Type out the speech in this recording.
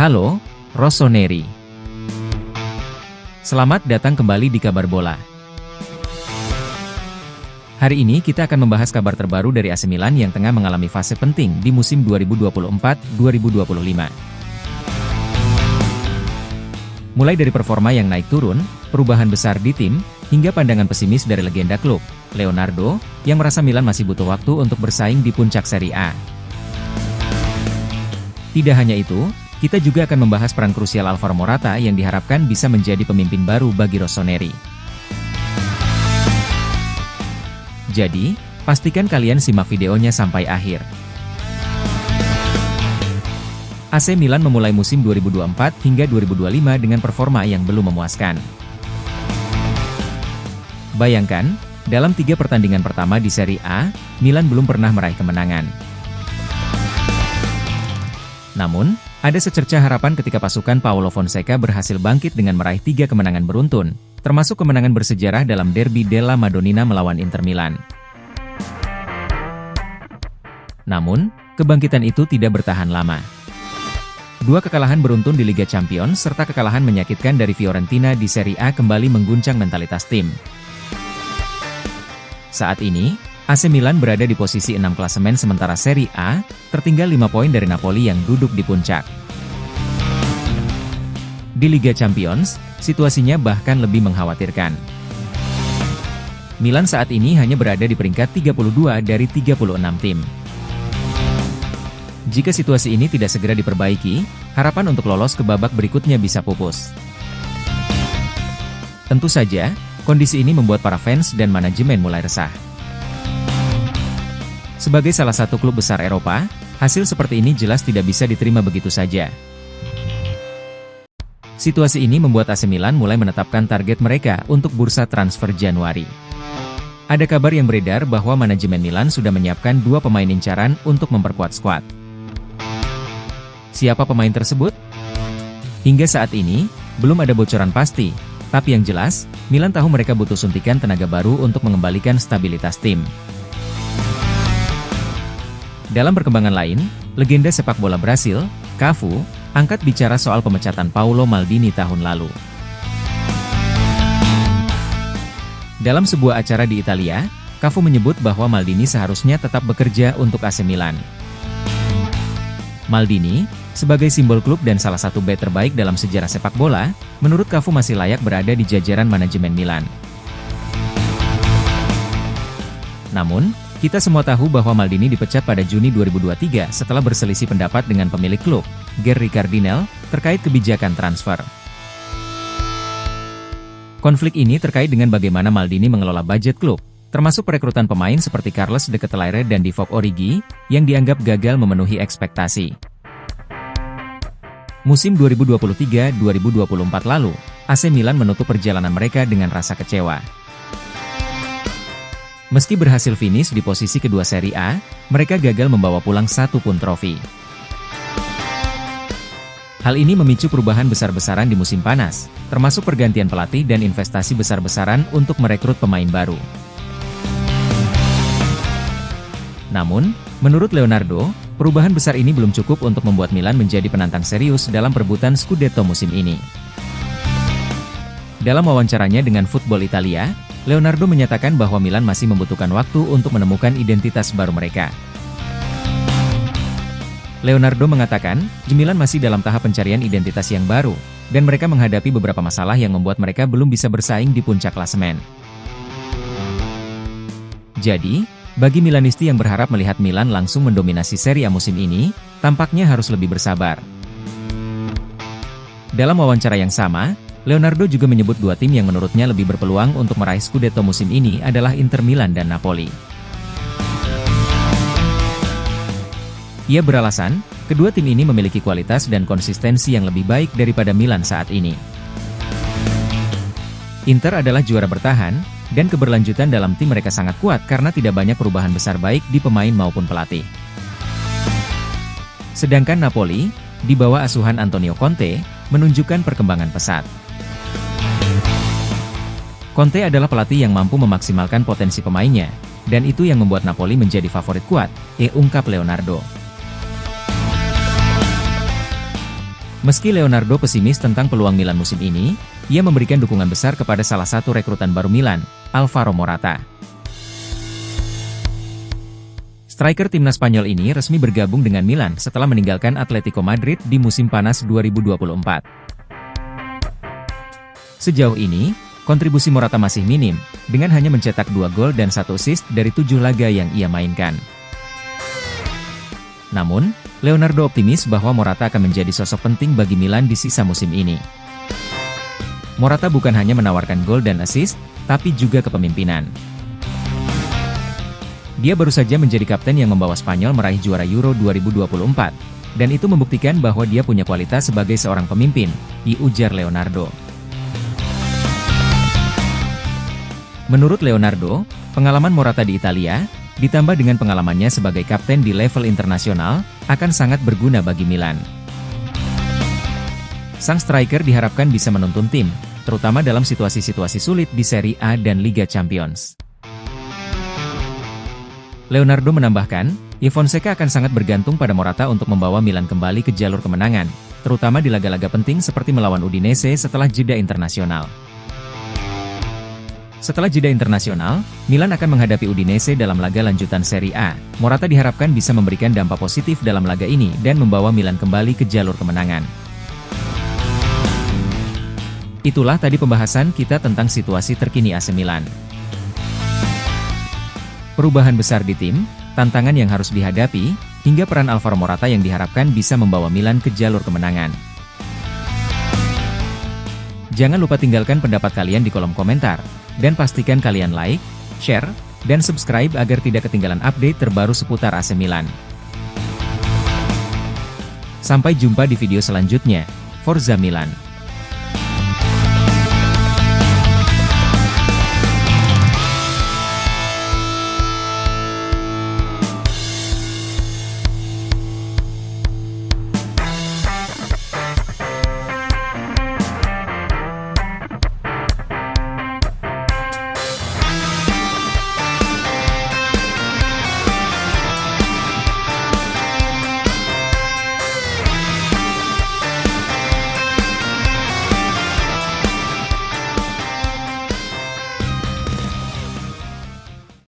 Halo, Rossoneri. Selamat datang kembali di Kabar Bola. Hari ini kita akan membahas kabar terbaru dari AC Milan yang tengah mengalami fase penting di musim 2024-2025. Mulai dari performa yang naik turun, perubahan besar di tim, hingga pandangan pesimis dari legenda klub, Leonardo, yang merasa Milan masih butuh waktu untuk bersaing di puncak Serie A. Tidak hanya itu, kita juga akan membahas peran krusial Alvaro Morata yang diharapkan bisa menjadi pemimpin baru bagi Rossoneri. Jadi, pastikan kalian simak videonya sampai akhir. AC Milan memulai musim 2024 hingga 2025 dengan performa yang belum memuaskan. Bayangkan, dalam 3 pertandingan pertama di Serie A, Milan belum pernah meraih kemenangan. Namun, ada secercah harapan ketika pasukan Paulo Fonseca berhasil bangkit dengan meraih 3 kemenangan beruntun, termasuk kemenangan bersejarah dalam Derby della Madonnina melawan Inter Milan. Namun, kebangkitan itu tidak bertahan lama. 2 kekalahan beruntun di Liga Champions serta kekalahan menyakitkan dari Fiorentina di Serie A kembali mengguncang mentalitas tim. Saat ini, AC Milan berada di posisi 6 klasemen sementara Serie A, tertinggal 5 poin dari Napoli yang duduk di puncak. Di Liga Champions, situasinya bahkan lebih mengkhawatirkan. Milan saat ini hanya berada di peringkat 32 dari 36 tim. Jika situasi ini tidak segera diperbaiki, harapan untuk lolos ke babak berikutnya bisa pupus. Tentu saja, kondisi ini membuat para fans dan manajemen mulai resah. Sebagai salah satu klub besar Eropa, hasil seperti ini jelas tidak bisa diterima begitu saja. Situasi ini membuat AC Milan mulai menetapkan target mereka untuk bursa transfer Januari. Ada kabar yang beredar bahwa manajemen Milan sudah menyiapkan 2 pemain incaran untuk memperkuat skuad. Siapa pemain tersebut? Hingga saat ini, belum ada bocoran pasti, tapi yang jelas, Milan tahu mereka butuh suntikan tenaga baru untuk mengembalikan stabilitas tim. Dalam perkembangan lain, legenda sepak bola Brasil, Cafu, angkat bicara soal pemecatan Paolo Maldini tahun lalu. Dalam sebuah acara di Italia, Cafu menyebut bahwa Maldini seharusnya tetap bekerja untuk AC Milan. Maldini, sebagai simbol klub dan salah satu bek terbaik dalam sejarah sepak bola, menurut Cafu masih layak berada di jajaran manajemen Milan. Namun, kita semua tahu bahwa Maldini dipecat pada Juni 2023 setelah berselisih pendapat dengan pemilik klub, Gary Cardinale, terkait kebijakan transfer. Konflik ini terkait dengan bagaimana Maldini mengelola budget klub, termasuk perekrutan pemain seperti Carles de Ketelaere dan Divock Origi, yang dianggap gagal memenuhi ekspektasi. Musim 2023-2024 lalu, AC Milan menutup perjalanan mereka dengan rasa kecewa. Meski berhasil finish di posisi kedua Serie A, mereka gagal membawa pulang 1 pun trofi. Hal ini memicu perubahan besar-besaran di musim panas, termasuk pergantian pelatih dan investasi besar-besaran untuk merekrut pemain baru. Namun, menurut Leonardo, perubahan besar ini belum cukup untuk membuat Milan menjadi penantang serius dalam perebutan Scudetto musim ini. Dalam wawancaranya dengan Football Italia, Leonardo menyatakan bahwa Milan masih membutuhkan waktu untuk menemukan identitas baru mereka. Leonardo mengatakan, Milan masih dalam tahap pencarian identitas yang baru, dan mereka menghadapi beberapa masalah yang membuat mereka belum bisa bersaing di puncak klasemen. Jadi, bagi Milanisti yang berharap melihat Milan langsung mendominasi Serie A musim ini, tampaknya harus lebih bersabar. Dalam wawancara yang sama, Leonardo juga menyebut 2 tim yang menurutnya lebih berpeluang untuk meraih Scudetto musim ini adalah Inter Milan dan Napoli. Ia beralasan, kedua tim ini memiliki kualitas dan konsistensi yang lebih baik daripada Milan saat ini. Inter adalah juara bertahan, dan keberlanjutan dalam tim mereka sangat kuat karena tidak banyak perubahan besar baik di pemain maupun pelatih. Sedangkan Napoli, di bawah asuhan Antonio Conte, menunjukkan perkembangan pesat. Conte adalah pelatih yang mampu memaksimalkan potensi pemainnya, dan itu yang membuat Napoli menjadi favorit kuat, ungkap Leonardo. Meski Leonardo pesimis tentang peluang Milan musim ini, ia memberikan dukungan besar kepada salah satu rekrutan baru Milan, Alvaro Morata. Striker timnas Spanyol ini resmi bergabung dengan Milan setelah meninggalkan Atletico Madrid di musim panas 2024. Sejauh ini, kontribusi Morata masih minim, dengan hanya mencetak 2 gol dan 1 assist dari 7 laga yang ia mainkan. Namun, Leonardo optimis bahwa Morata akan menjadi sosok penting bagi Milan di sisa musim ini. Morata bukan hanya menawarkan gol dan assist, tapi juga kepemimpinan. Dia baru saja menjadi kapten yang membawa Spanyol meraih juara Euro 2024, dan itu membuktikan bahwa dia punya kualitas sebagai seorang pemimpin, diujar Leonardo. Menurut Leonardo, pengalaman Morata di Italia, ditambah dengan pengalamannya sebagai kapten di level internasional, akan sangat berguna bagi Milan. Sang striker diharapkan bisa menuntun tim, terutama dalam situasi-situasi sulit di Serie A dan Liga Champions. Leonardo menambahkan, Fonseca akan sangat bergantung pada Morata untuk membawa Milan kembali ke jalur kemenangan, terutama di laga-laga penting seperti melawan Udinese setelah jeda internasional. Setelah jeda internasional, Milan akan menghadapi Udinese dalam laga lanjutan Serie A. Morata diharapkan bisa memberikan dampak positif dalam laga ini dan membawa Milan kembali ke jalur kemenangan. Itulah tadi pembahasan kita tentang situasi terkini AC Milan. Perubahan besar di tim, tantangan yang harus dihadapi, hingga peran Alvaro Morata yang diharapkan bisa membawa Milan ke jalur kemenangan. Jangan lupa tinggalkan pendapat kalian di kolom komentar. Dan pastikan kalian like, share, dan subscribe agar tidak ketinggalan update terbaru seputar AC Milan. Sampai jumpa di video selanjutnya. Forza Milan!